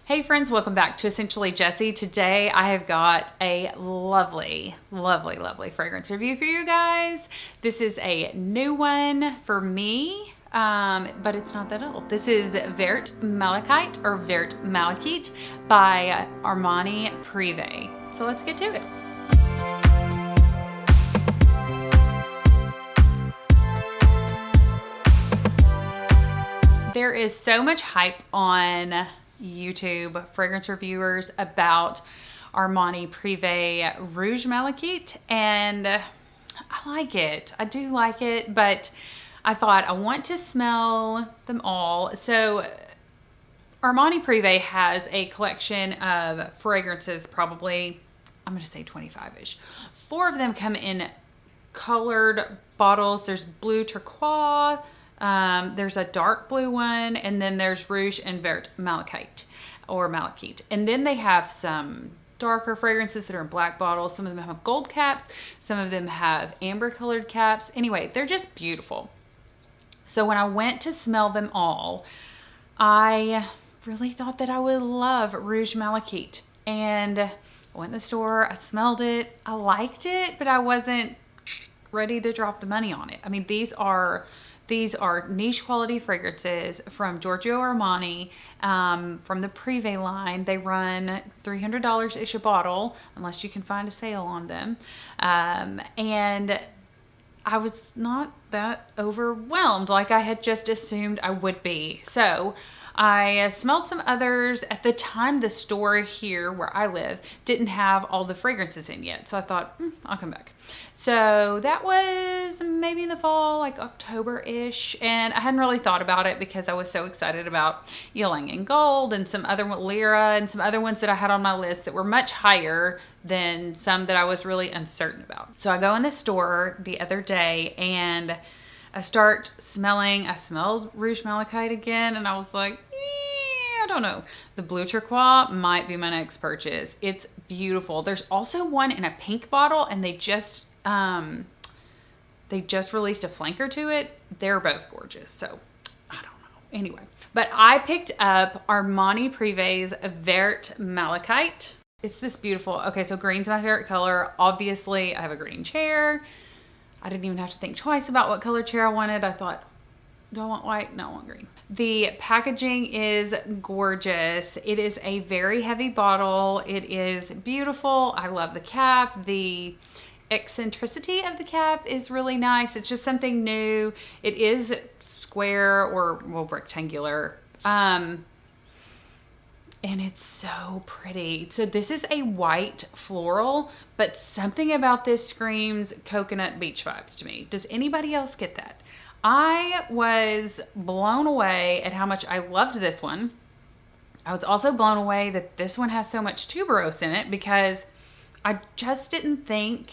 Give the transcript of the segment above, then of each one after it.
Hey friends, welcome back to Essentially Jessie. Today I have got a lovely fragrance review for you guys. This is a new one for me, but it's not that old. This is Vert Malachite or Vert Malachite by Armani Perfume. So let's get to it. There is so much hype on YouTube fragrance reviewers about Armani Perfume Rouge Malachite, and I like it. I do like it, but I thought I want to smell them all. So Armani Perfume has a collection of fragrances, probably, I'm going to say 25-ish. 4 of them come in colored bottles. There's blue turquoise, there's a dark blue one, and then there's Rouge and Vert Malachite or Malachite. And then they have some darker fragrances that are in black bottles. Some of them have gold caps. Some of them have amber colored caps. Anyway, they're just beautiful. So when I went to smell them all, I really thought that I would love Rouge Malachite. And I went in the store, I smelled it, I liked it, but I wasn't ready to drop the money on it. I mean, these are niche quality fragrances from Giorgio Armani, from the Perfume line. They run $300-ish a bottle, unless you can find a sale on them. And I was not that overwhelmed like I had just assumed I would be. So I smelled some others. At the time, the store here where I live didn't have all the fragrances in yet. So I thought, I'll come back. So that was maybe in the fall, like October-ish. And I hadn't really thought about it because I was so excited about Ylang and Gold and some other Lyra and some other ones that I had on my list that were much higher than some that I was really uncertain about. So I go in the store the other day and I start smelling. I smelled Rouge Malachite again and I was like, I don't know. The blue turquoise might be my next purchase. It's beautiful. There's also one in a pink bottle and they just released a flanker to it. They're both gorgeous. So I don't know. Anyway, but I picked up Armani Perfume's Vert Malachite. It's this beautiful. Okay, so green's my favorite color. Obviously, I have a green chair. I didn't even have to think twice about what color chair I wanted. I thought, do I want white? No, I want green. The packaging is gorgeous. It is a very heavy bottle. It is beautiful. I love the cap. The eccentricity of the cap is really nice. It's just something new. It is square or, well, rectangular. And it's so pretty. So this is a white floral, but something about this screams coconut beach vibes to me. Does anybody else get that? I was blown away at how much I loved this one. I was also blown away that this one has so much tuberose in it because I just didn't think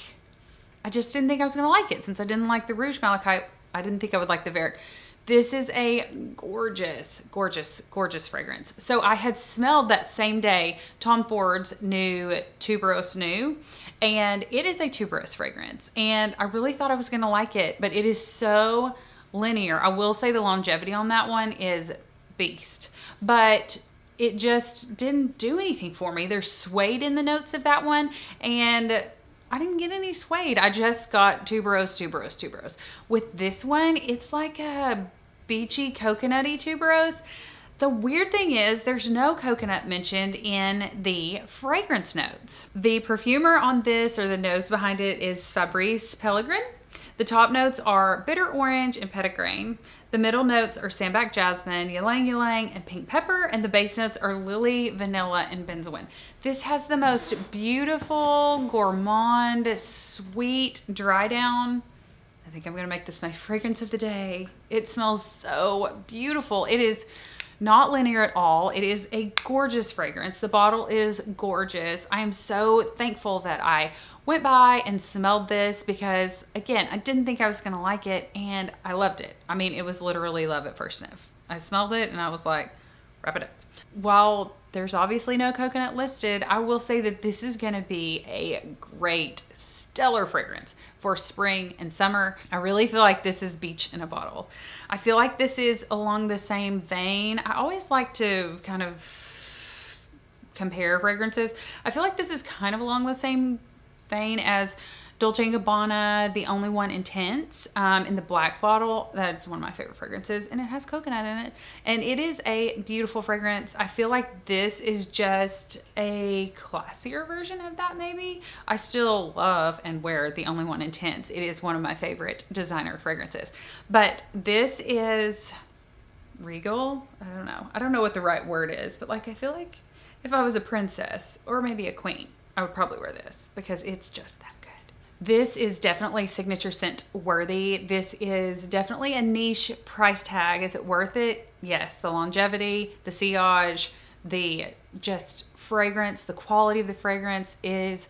I was gonna like it. Since I didn't like the Rouge Malachite, I didn't think I would like the Vert. This is a gorgeous, gorgeous, gorgeous fragrance. So I had smelled that same day Tom Ford's new Tuberose New, and it is a tuberose fragrance. And I really thought I was gonna like it, but it is so linear. I will say the longevity on that one is beast, but it just didn't do anything for me. There's suede in the notes of that one, and I didn't get any suede. I just got tuberose, tuberose, tuberose. With this one, it's like a beachy, coconutty tuberose. The weird thing is there's no coconut mentioned in the fragrance notes. The perfumer on this, or the nose behind it, is Fabrice Pellegrin. The top notes are bitter orange and petitgrain. The middle notes are sambac jasmine, ylang ylang, and pink pepper, and the base notes are lily, vanilla, and benzoin. This has the most beautiful, gourmand, sweet dry down. I think I'm gonna make this my fragrance of the day. It smells so beautiful. It is not linear at all. It is a gorgeous fragrance. The bottle is gorgeous. I am so thankful that I went by and smelled this because, again, I didn't think I was gonna like it and I loved it. I mean, it was literally love at first sniff. I smelled it and I was like, wrap it up. While there's obviously no coconut listed, I will say that this is gonna be a great, stellar fragrance for spring and summer. I really feel like this is beach in a bottle. I feel like this is along the same vein. I always like to kind of compare fragrances, I feel like this is kind of along the same vein as Dolce & Gabbana, The Only One Intense, in the black bottle. That's one of my favorite fragrances, and it has coconut in it, and it is a beautiful fragrance. I feel like this is just a classier version of that, maybe. I still love and wear The Only One Intense. It is one of my favorite designer fragrances, but this is regal. I don't know what the right word is, but like, I feel like if I was a princess or maybe a queen, I would probably wear this because it's just that good. This is definitely signature scent worthy. This is definitely a niche price tag. Is it worth it? Yes. The longevity, the sillage, the just fragrance, the quality of the fragrance is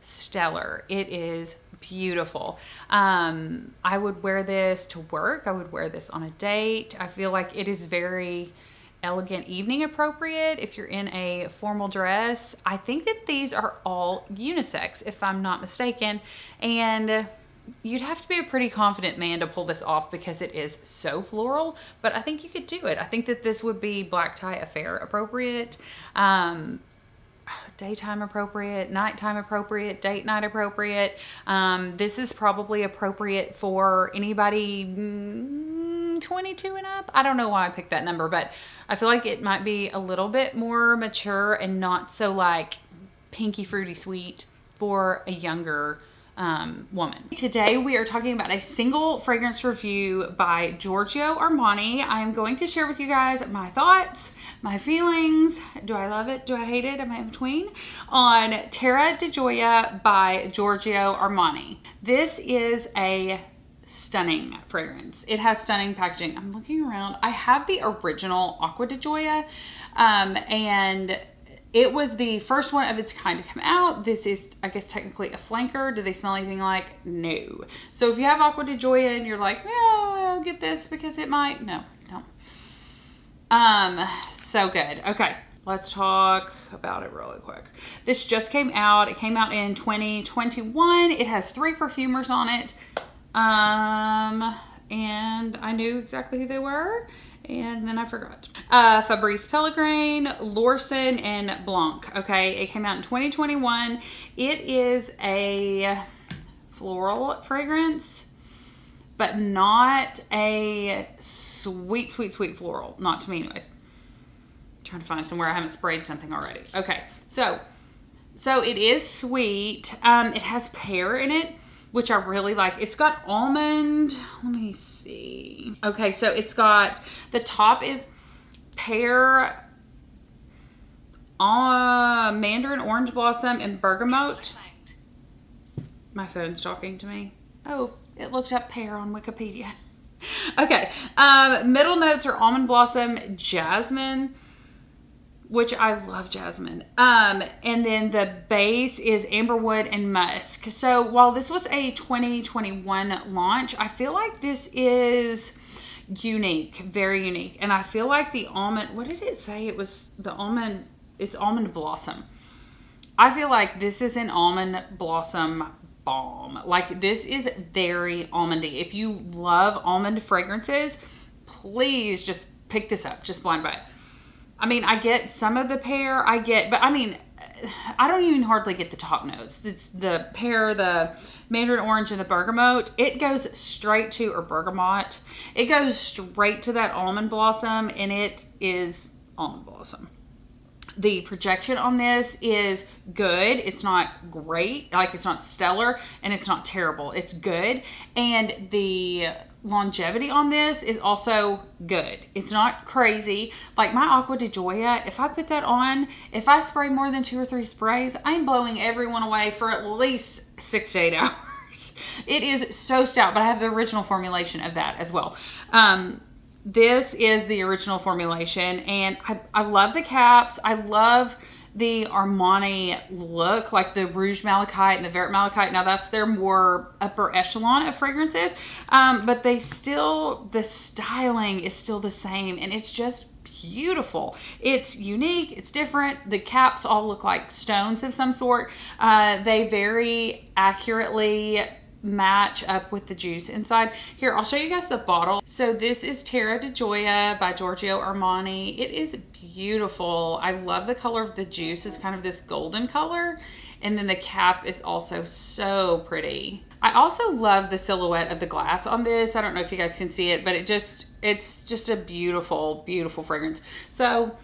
stellar. It is beautiful. I would wear this to work. I would wear this on a date. I feel like it is very elegant evening appropriate if you're in a formal dress. I think that these are all unisex, if I'm not mistaken, and you'd have to be a pretty confident man to pull this off because it is so floral, but I think you could do it. I think that this would be black tie affair appropriate, daytime appropriate, nighttime appropriate, date night appropriate. This is probably appropriate for anybody 22 and up. I don't know why I picked that number, but I feel like it might be a little bit more mature and not so like pinky fruity sweet for a younger woman. Today we are talking about a single fragrance review by Giorgio Armani. I am going to share with you guys my thoughts, my feelings. Do I love it? Do I hate it? Am I in between? On Terra di Gioia by Giorgio Armani. This is a stunning fragrance. It has stunning packaging. I'm looking around. I have the original Acqua di Gioia, and it was the first one of its kind to come out. This is, I guess, technically a flanker. Do they smell anything like? No. So if you have Acqua di Gioia and you're like, yeah, I'll get this because it might. No, don't. So good. Okay, let's talk about it really quick. This just came out. It came out in 2021. It has 3 perfumers on it. And I knew exactly who they were, and then I forgot. Fabrice Pellegrin, Lorson, and Blanc. Okay, it came out in 2021. It is a floral fragrance, but not a sweet, sweet, sweet floral. Not to me anyways. I'm trying to find somewhere I haven't sprayed something already. Okay, so it is sweet. It has pear in it, which I really like. It's got almond, let me see. Okay, so it's got, the top is pear, mandarin orange blossom, and bergamot. My phone's talking to me. Oh, it looked up pear on Wikipedia. Okay, middle notes are almond blossom, jasmine, which I love jasmine. And then the base is amberwood and musk. So while this was a 2021 launch, I feel like this is unique, very unique. And I feel like the almond, what did it say? It was the almond, it's almond blossom. I feel like this is an almond blossom bomb. Like, this is very almondy. If you love almond fragrances, please just pick this up, just blind buy it. I mean, I get some of the pear, but I mean, I don't even hardly get the top notes. It's the pear, the mandarin orange, and the bergamot. It goes straight to, or bergamot, it goes straight to that almond blossom, and it is almond blossom. The projection on this is good. It's not great, like it's not stellar, and it's not terrible. It's good, and the longevity on this is also good. It's not crazy. Like my Acqua di Gioia, if I put that on, if I spray more than 2 or 3 sprays, I'm blowing everyone away for at least 6 to 8 hours. It is so stout, but I have the original formulation of that as well. This is the original formulation, and I love the caps. I love the Armani look, like the Rouge Malachite and the Vert Malachite. Now that's their more upper echelon of fragrances, but they still, the styling is still the same, and it's just beautiful. It's unique, it's different. The caps all look like stones of some sort. They very accurately match up with the juice inside. Here, I'll show you guys the bottle. So this is Terra di Gioia by Giorgio Armani. It is beautiful. I love the color of the juice. It's kind of this golden color. And then the cap is also so pretty. I also love the silhouette of the glass on this. I don't know if you guys can see it, but it's just a beautiful, beautiful fragrance. So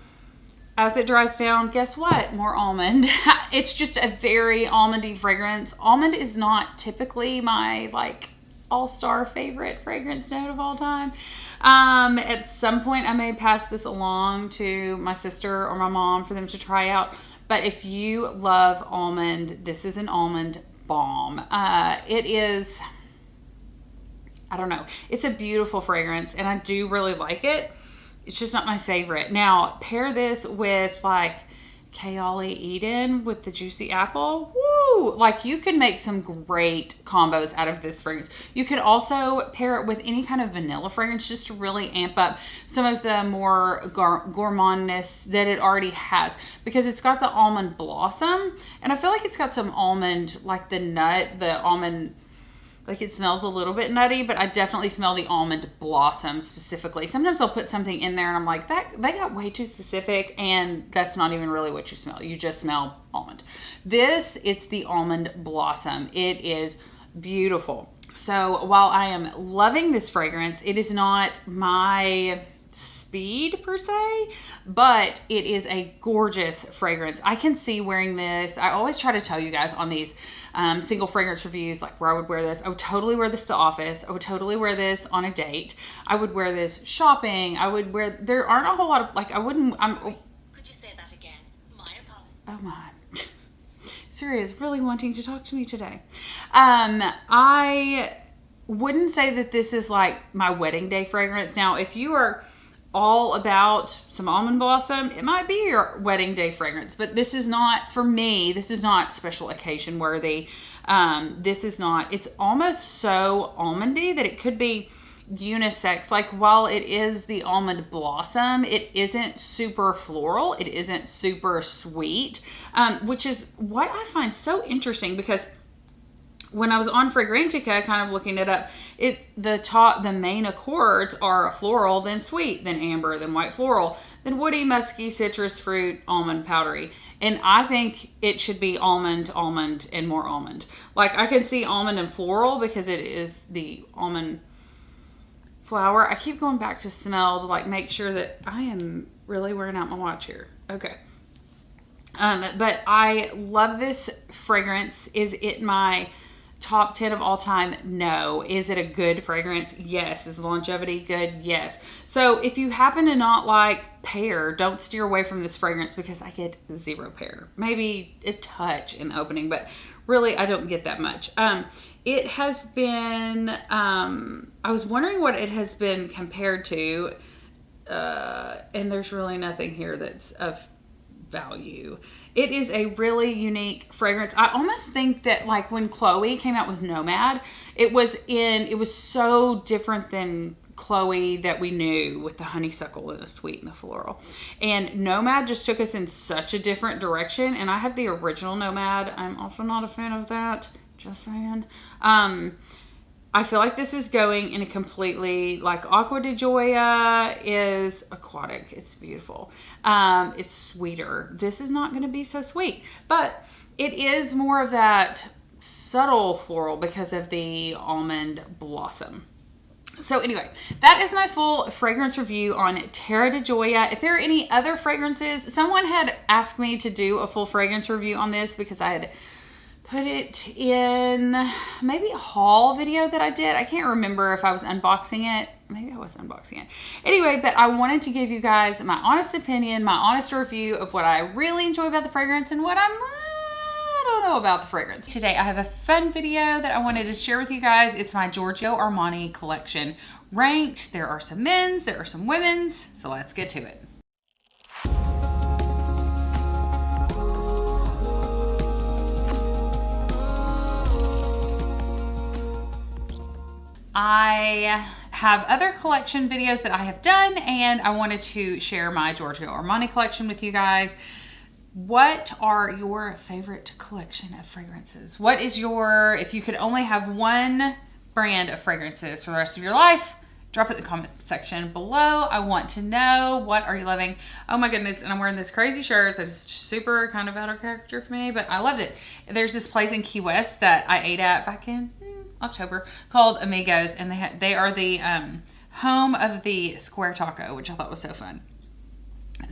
as it dries down, guess what? More almond. It's just a very almondy fragrance. Almond is not typically my like all-star favorite fragrance note of all time. At some point I may pass this along to my sister or my mom for them to try out. But if you love almond, this is an almond bomb. It is, I don't know, it's a beautiful fragrance and I do really like it. It's just not my favorite. Now, pair this with like Kayali Eden with the juicy apple. Woo! Like you can make some great combos out of this fragrance. You could also pair it with any kind of vanilla fragrance just to really amp up some of the more gourmandness that it already has, because it's got the almond blossom and I feel like it's got some almond, like the nut, the almond, like it smells a little bit nutty, but I definitely smell the almond blossom specifically. Sometimes I'll put something in there and I'm like, that they got way too specific and that's not even really what you smell. You just smell almond. This, it's the almond blossom. It is beautiful. So while I am loving this fragrance, it is not my speed per se, but it is a gorgeous fragrance. I can see wearing this. I always try to tell you guys on these single fragrance reviews, like where I would wear this. I would totally wear this to office. I would totally wear this on a date. I would wear this shopping. I would wear, there aren't a whole lot of, like I wouldn't, Could you say that again? My apologies. Oh my. Siri is really wanting to talk to me today. I wouldn't say that this is like my wedding day fragrance. Now, if you are all about some almond blossom, it might be your wedding day fragrance, but this is not, for me, this is not special occasion worthy. This is not, it's almost so almondy that it could be unisex. Like while it is the almond blossom, it isn't super floral. It isn't super sweet, which is what I find so interesting, because when I was on Fragrantica, kind of looking it up, the main accords are floral, then sweet, then amber, then white floral, then woody, musky, citrus, fruit, almond, powdery. And I think it should be almond, almond, and more almond. Like I can see almond and floral because it is the almond flower. I keep going back to smell to like make sure that I am really wearing out my watch here. Okay. But I love this fragrance. Is it my top 10 of all time? No. Is it a good fragrance? Yes. Is the longevity good? Yes. So if you happen to not like pear, don't steer away from this fragrance, because I get zero pear. Maybe a touch in the opening, but really I don't get that much. It has been, I was wondering what it has been compared to, and there's really nothing here that's of value. It is a really unique fragrance. I almost think that like when Chloe came out with Nomad, it was so different than Chloe that we knew, with the honeysuckle and the sweet and the floral. And Nomad just took us in such a different direction. And I have the original Nomad. I'm also not a fan of that. Just saying. I feel like this is going in a completely, like Aqua di Gioia is aquatic. It's beautiful. It's sweeter. This is not going to be so sweet, but it is more of that subtle floral because of the almond blossom. So anyway, that is my full fragrance review on Terra di Gioia. If there are any other fragrances, someone had asked me to do a full fragrance review on this because I had put it in maybe a haul video that I did. I can't remember if I was unboxing it. Maybe I was unboxing it. Anyway, but I wanted to give you guys my honest opinion, my honest review of what I really enjoy about the fragrance and what I don't know about the fragrance. Today I have a fun video that I wanted to share with you guys. It's my Giorgio Armani collection ranked. There are some men's, there are some women's, so let's get to it. I have other collection videos that I have done, and I wanted to share my Giorgio Armani collection with you guys. What are your favorite collection of fragrances? What is your, if you could only have one brand of fragrances for the rest of your life, Drop it in the comment section below. I want to know, what are you loving? Oh my goodness, and I'm wearing this crazy shirt that is super kind of out of character for me, but I loved it. There's this place in Key West that I ate at back in October called Amigos, and they are the home of the square taco, which I thought was so fun.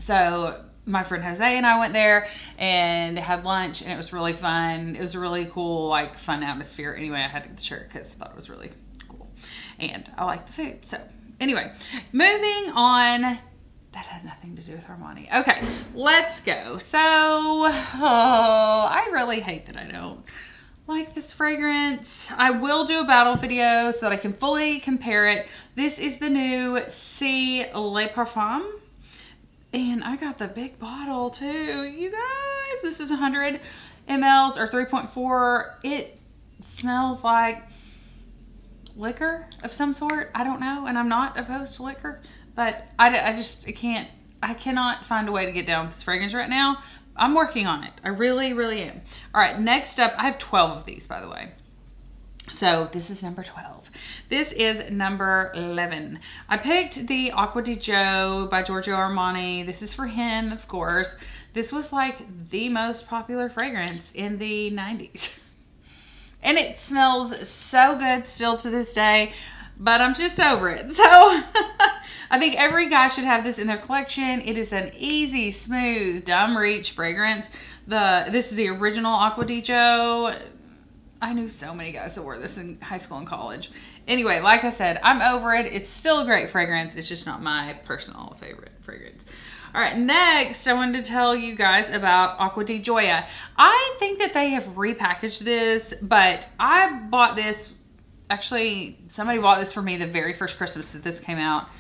So my friend Jose and I went there and had lunch, and it was really fun. It was a really cool, like, fun atmosphere. Anyway, I had to get the shirt because I thought it was really cool, and I like the food. So anyway, moving on. That had nothing to do with Armani. Okay, let's go. So, I really hate that I don't like this fragrance. I will do a battle video so that I can fully compare it. This is the new C Le Parfum. And I got the big bottle too, you guys. This is 100 mLs or 3.4. It smells like liquor of some sort. I don't know, and I'm not opposed to liquor, but I cannot find a way to get down with this fragrance right now. I'm working on it. I really, really am. All right, next up, I have 12 of these, by the way. So this is number 12. This is number 11. I picked the Acqua di Gio by Giorgio Armani. This is for him, of course. This was like the most popular fragrance in the 90s. And it smells so good still to this day, but I'm just over it. So I think every guy should have this in their collection. It is an easy, smooth, dumb reach fragrance. This is the original Acqua di Gio. I knew so many guys that wore this in high school and college. Anyway, like I said, I'm over it. It's still a great fragrance. It's just not my personal favorite fragrance. All right, next I wanted to tell you guys about Acqua di Gioia. I think that they have repackaged this, but I bought this, actually somebody bought this for me the very first Christmas that this came out,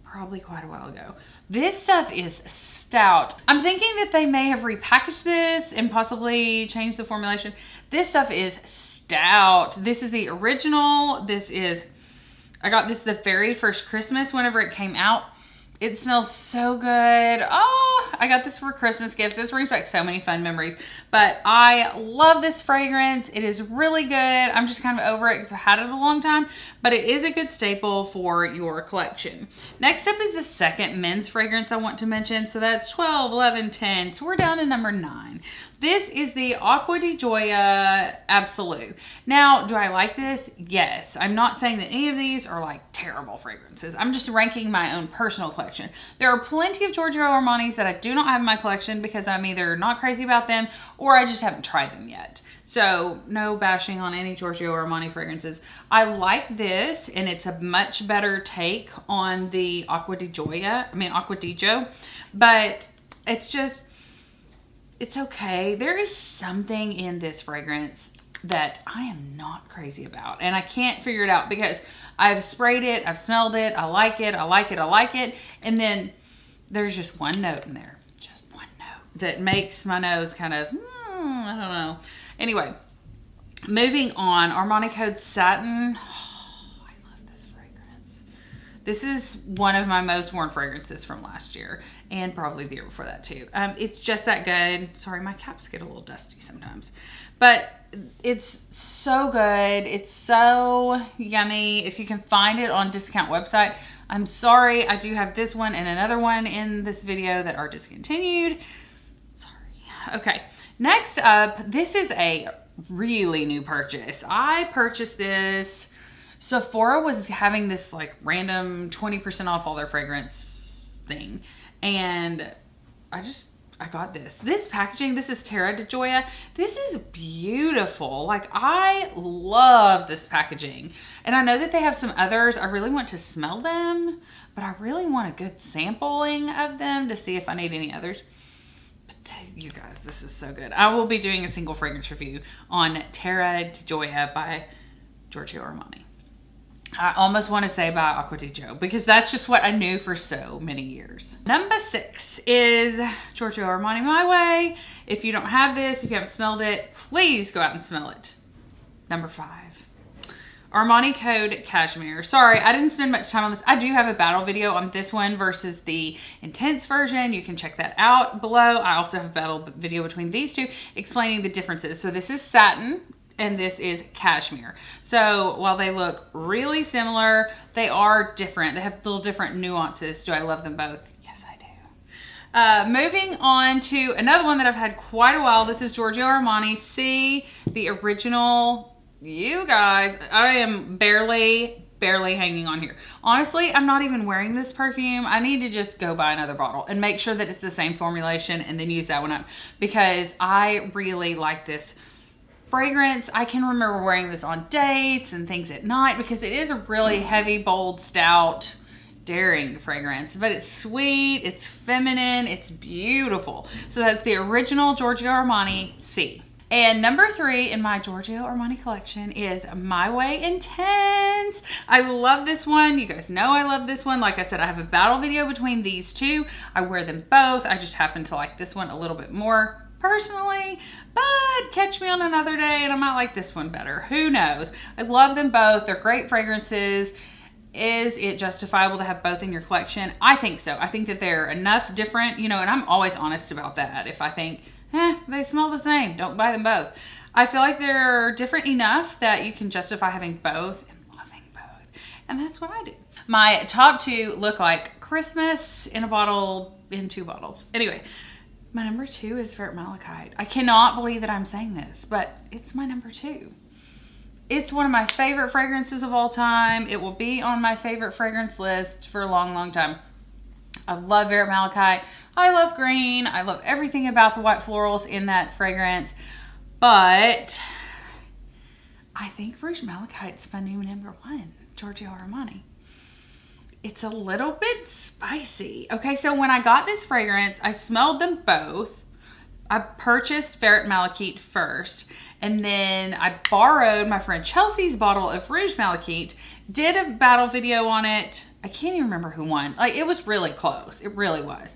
probably quite a while ago. This stuff is stout. I'm thinking that they may have repackaged this and possibly changed the formulation. This stuff is stout. This is the original. I got this the very first Christmas whenever it came out. It smells so good. Oh, I got this for a Christmas gift. This brings back so many fun memories. But I love this fragrance. It is really good. I'm just kind of over it because I had it a long time. But it is a good staple for your collection. Next up is the second men's fragrance I want to mention. So that's 12, 11, 10. So we're down to number 9. This is the Acqua di Gioia Absolute. Now, do I like this? Yes. I'm not saying that any of these are like terrible fragrances. I'm just ranking my own personal collection. There are plenty of Giorgio Armanis that I do not have in my collection because I'm either not crazy about them or I just haven't tried them yet. So no bashing on any Giorgio Armani fragrances. I like this, and it's a much better take on the Acqua di Gio, but it's okay. There is something in this fragrance that I am not crazy about, and I can't figure it out because I've sprayed it, I've smelled it, I like it, I like it, I like it, and then there's just one note in there, just one note that makes my nose kind of, I don't know. Anyway, moving on, Armani Code Satin. Oh, I love this fragrance. This is one of my most worn fragrances from last year, and probably the year before that too. It's just that good. Sorry, my caps get a little dusty sometimes, but it's so good. It's so yummy. If you can find it on discount website, I'm sorry, I do have this one and another one in this video that are discontinued. Sorry. Okay, next up, this is a really new purchase. I purchased this. Sephora was having this like random 20% off all their fragrance thing, and I got this packaging. This is Terra di Gioia. This is beautiful. Like, I love this packaging, and I know that they have some others. I really want to smell them, but I really want a good sampling of them to see if I need any others. But you guys, this is so good. I will be doing a single fragrance review on Terra di Gioia by Giorgio Armani. I almost want to say by Acqua di Gio because that's just what I knew for so many years. Number 6 is Giorgio Armani My Way. If you don't have this, if you haven't smelled it, please go out and smell it. Number 5, Armani Code Cashmere. Sorry, I didn't spend much time on this. I do have a battle video on this one versus the intense version. You can check that out below. I also have a battle video between these two explaining the differences. So this is satin. and this is cashmere. So while they look really similar, they are different. They have little different nuances. Do I love them both? Yes, I do. Moving on to another one that I've had quite a while. This is Giorgio Armani C, the original. You guys, I am barely hanging on here. Honestly, I'm not even wearing this perfume. I need to just go buy another bottle and make sure that it's the same formulation and then use that one up, because I really like this fragrance. I can remember wearing this on dates and things at night because it is a really heavy, bold, stout, daring fragrance, but it's sweet, it's feminine, it's beautiful. So that's the original Giorgio Armani C. And number 3 in my Giorgio Armani collection is My Way Intense. I love this one. You guys know I love this one. Like I said, I have a battle video between these two. I wear them both. I just happen to like this one a little bit more personally, but catch me on another day and I might like this one better. Who knows? I love them both. They're great fragrances. Is it justifiable to have both in your collection? I think so. I think that they're enough different, you know, and I'm always honest about that. If I think, they smell the same, don't buy them both. I feel like they're different enough that you can justify having both and loving both. And that's what I do. My top 2 look like Christmas in a bottle, in 2 bottles. Anyway, my number 2 is Vert Malachite. I cannot believe that I'm saying this, but it's my number 2. It's one of my favorite fragrances of all time. It will be on my favorite fragrance list for a long, long time. I love Vert Malachite. I love green. I love everything about the white florals in that fragrance. But I think Rouge Malachite's my new number 1, Giorgio Armani. It's a little bit spicy. Okay, so when I got this fragrance, I smelled them both. I purchased Vert Malachite first, and then I borrowed my friend Chelsea's bottle of Rouge Malachite, did a battle video on it. I can't even remember who won. Like, it was really close. It really was.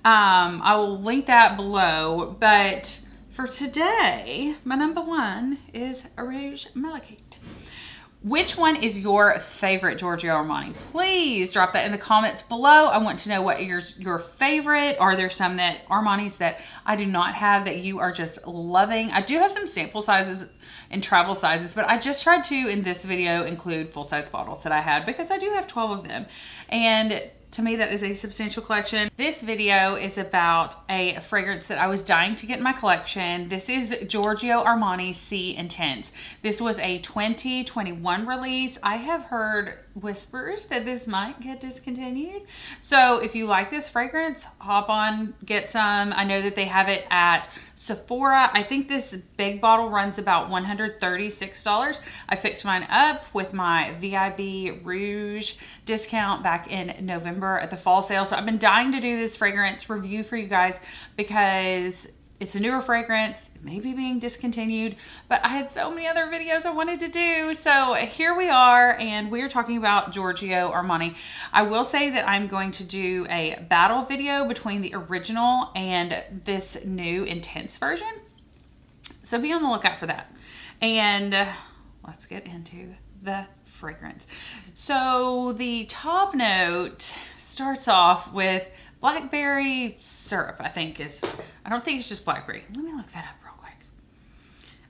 I will link that below, but for today, my number 1 is Rouge Malachite. Which one is your favorite Giorgio Armani? Please drop that in the comments below. I want to know what your favorite. Are there some that Armani's that I do not have that you are just loving? I do have some sample sizes and travel sizes, but I just tried to, in this video, include full-size bottles that I had because I do have 12 of them. And to me, that is a substantial collection. This video is about a fragrance that I was dying to get in my collection. This is Giorgio Armani C Intense. This was a 2021 release. I have heard whispers that this might get discontinued. So if you like this fragrance, hop on, get some. I know that they have it at Sephora. I think this big bottle runs about $136. I picked mine up with my VIB Rouge discount back in November at the fall sale. So I've been dying to do this fragrance review for you guys because it's a newer fragrance. It may be being discontinued, but I had so many other videos I wanted to do. So here we are, and we are talking about Giorgio Armani. I will say that I'm going to do a battle video between the original and this new intense version. So be on the lookout for that. And let's get into the fragrance. So the top note starts off with blackberry syrup, I don't think it's just blackberry. Let me look that up real quick.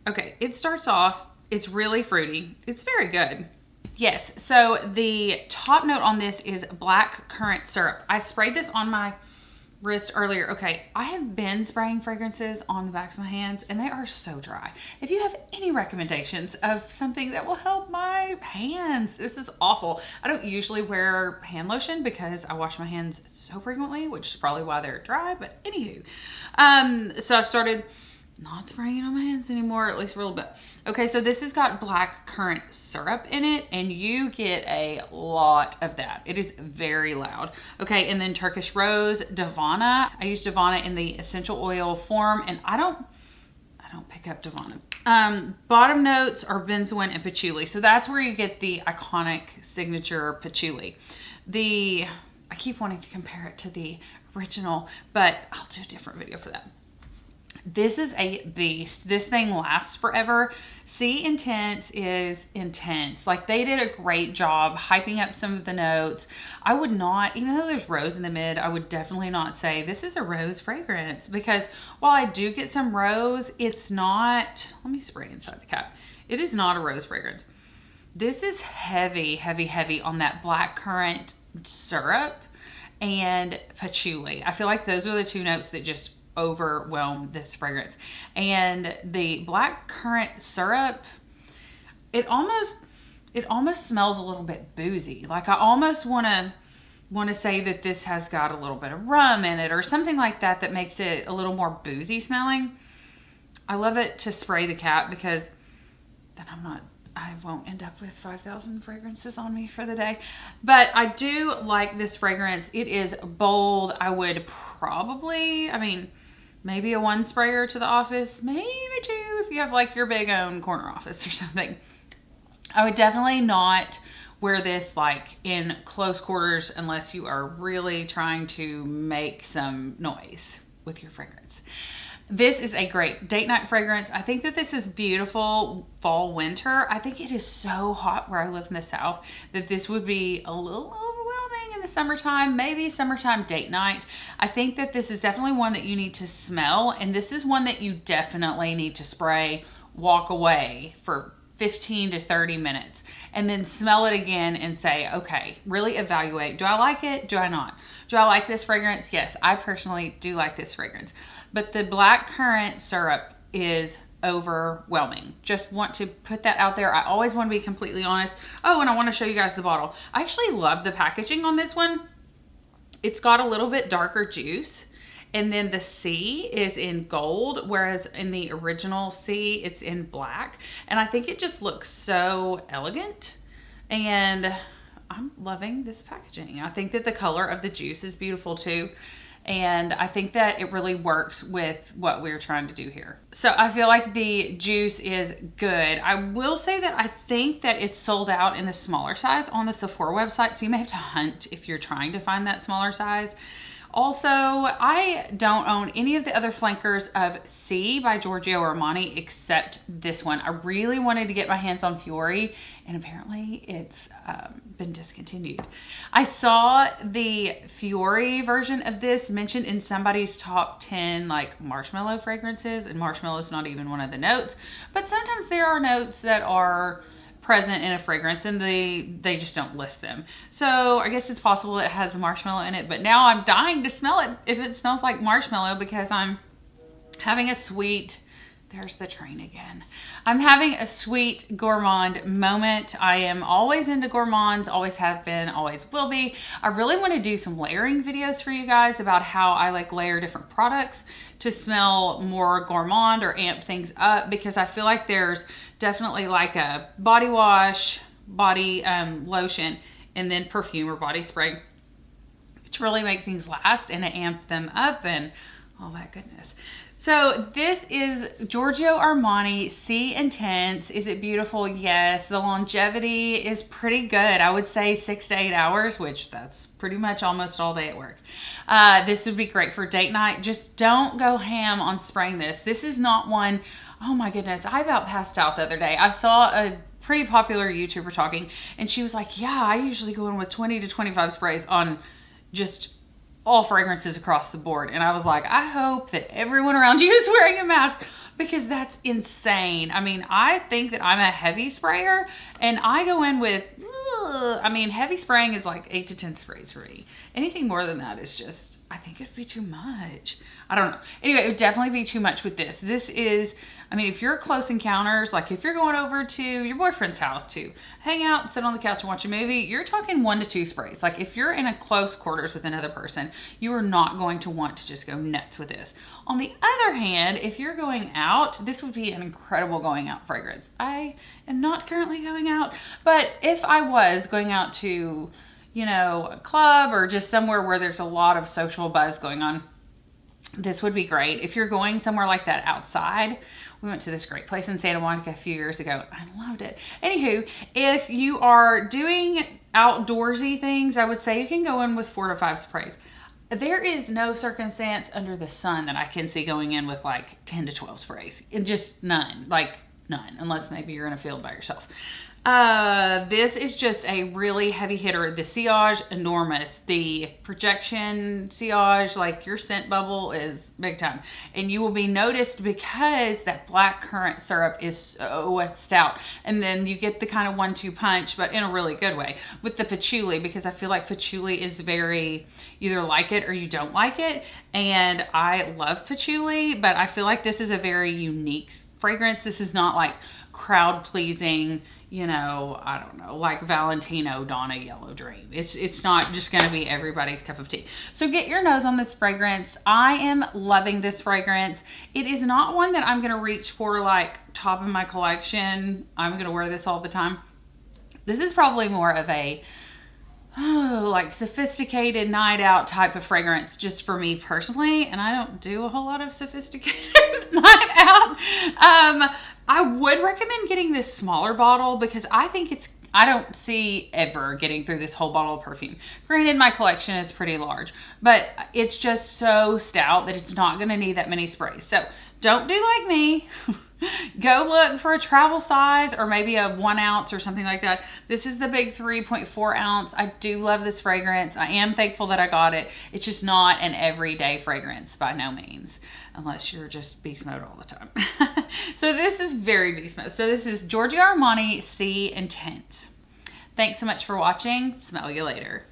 Okay, it starts off, it's really fruity. It's very good. Yes, so the top note on this is black currant syrup. I sprayed this on my wrist earlier. Okay, I have been spraying fragrances on the backs of my hands and they are so dry. If you have any recommendations of something that will help my hands, this is awful. I don't usually wear hand lotion because I wash my hands so frequently, which is probably why they're dry, but anywho. So I started not spraying it on my hands anymore, at least a little bit. Okay, so this has got black currant syrup in it, and you get a lot of that. It is very loud. Okay, and then Turkish Rose, Divana. I use Divana in the essential oil form, and I don't pick up Divana. Bottom notes are benzoin and patchouli. So that's where you get the iconic signature patchouli. I keep wanting to compare it to the original, but I'll do a different video for that. This is a beast. This thing lasts forever. C Intense is intense. Like, they did a great job hyping up some of the notes. I would not, even though there's rose in the mid, I would definitely not say this is a rose fragrance, because while I do get some rose, it's not, let me spray inside the cap. It is not a rose fragrance. This is heavy, heavy, heavy on that blackcurrant syrup and patchouli. I feel like those are the two notes that just overwhelm this fragrance. And the blackcurrant syrup, it almost smells a little bit boozy. Like I almost want to say that this has got a little bit of rum in it or something like that that makes it a little more boozy smelling. I love it to spray the cap because then I won't end up with 5,000 fragrances on me for the day. But I do like this fragrance. It is bold. I would probably, maybe a 1 sprayer to the office, maybe 2 if you have like your big own corner office or something. I would definitely not wear this like in close quarters unless you are really trying to make some noise with your fragrance. This is a great date night fragrance. I think that this is beautiful fall, winter. I think it is so hot where I live in the South that this would be a little overwhelming in the summertime, maybe summertime date night. I think that this is definitely one that you need to smell, and this is one that you definitely need to spray, walk away for 15 to 30 minutes, and then smell it again and say, okay, really evaluate. Do I like it? Do I not? Do I like this fragrance? Yes, I personally do like this fragrance. But the blackcurrant syrup is overwhelming. Just want to put that out there. I always want to be completely honest. Oh, and I want to show you guys the bottle. I actually love the packaging on this one. It's got a little bit darker juice. And then the C is in gold, whereas in the original C, it's in black. And I think it just looks so elegant. And I'm loving this packaging. I think that the color of the juice is beautiful too. And I think that it really works with what we're trying to do here. So I feel like the juice is good. I will say that I think that it's sold out in the smaller size on the Sephora website. So you may have to hunt if you're trying to find that smaller size. Also, I don't own any of the other flankers of C by Giorgio Armani except this one. I really wanted to get my hands on Fiori, and apparently it's been discontinued. I saw the Fiori version of this mentioned in somebody's top 10 like marshmallow fragrances, and marshmallow is not even one of the notes, but sometimes there are notes that are present in a fragrance and they just don't list them. So I guess it's possible it has marshmallow in it, but now I'm dying to smell it if it smells like marshmallow because I'm having a sweet, there's the train again. I'm having a sweet gourmand moment. I am always into gourmands, always have been, always will be. I really want to do some layering videos for you guys about how I like layer different products to smell more gourmand or amp things up, because I feel like there's definitely like a body wash, body lotion, and then perfume or body spray to really make things last and amp them up and all that goodness. So this is Giorgio Armani C Intense. Is it beautiful? Yes. The longevity is pretty good. I would say 6 to 8 hours, which that's pretty much almost all day at work. This would be great for date night. Just don't go ham on spraying this. This is not one, oh my goodness, I about passed out the other day. I saw a pretty popular YouTuber talking and she was like, yeah, I usually go in with 20 to 25 sprays on just all fragrances across the board. And I was like, I hope that everyone around you is wearing a mask because that's insane. I mean, I think that I'm a heavy sprayer and I go in with, heavy spraying is like 8 to 10 sprays for me. Anything more than that is just, I think it'd be too much. I don't know. Anyway, it would definitely be too much with this. This is, if you're close encounters, like if you're going over to your boyfriend's house to hang out and sit on the couch and watch a movie, you're talking 1 to 2 sprays. Like if you're in a close quarters with another person, you are not going to want to just go nuts with this. On the other hand, if you're going out, this would be an incredible going out fragrance. I am not currently going out, but if I was going out to, a club or just somewhere where there's a lot of social buzz going on, this would be great. If you're going somewhere like that outside, we went to this great place in Santa Monica a few years ago. I loved it. Anywho, if you are doing outdoorsy things, I would say you can go in with 4 to 5 sprays. There is no circumstance under the sun that I can see going in with like 10 to 12 sprays. And just none, unless maybe you're in a field by yourself. This is just a really heavy hitter. The sillage, enormous. The projection sillage, like your scent bubble is big time. And you will be noticed because that black currant syrup is so stout. And then you get the kind of 1-2 punch, but in a really good way with the patchouli, because I feel like patchouli is very, either like it or you don't like it. And I love patchouli, but I feel like this is a very unique fragrance. This is not like crowd pleasing, you know, I don't know, like Valentino Donna Yellow Dream. It's not just going to be everybody's cup of tea. So get your nose on this fragrance. I am loving this fragrance. It is not one that I'm going to reach for like top of my collection. I'm going to wear this all the time. This is probably more of a like sophisticated night out type of fragrance just for me personally, and I don't do a whole lot of sophisticated night out. I would recommend getting this smaller bottle because I think I don't see ever getting through this whole bottle of perfume. Granted, my collection is pretty large, but it's just so stout that it's not going to need that many sprays. So don't do like me. Go look for a travel size or maybe a 1 ounce or something like that. This is the big 3.4 ounce. I do love this fragrance. I am thankful that I got it. It's just not an everyday fragrance by no means, unless you're just beast mode all the time. So this is very beast mode. So this is Giorgio Armani Sea Intense. Thanks so much for watching. Smell you later.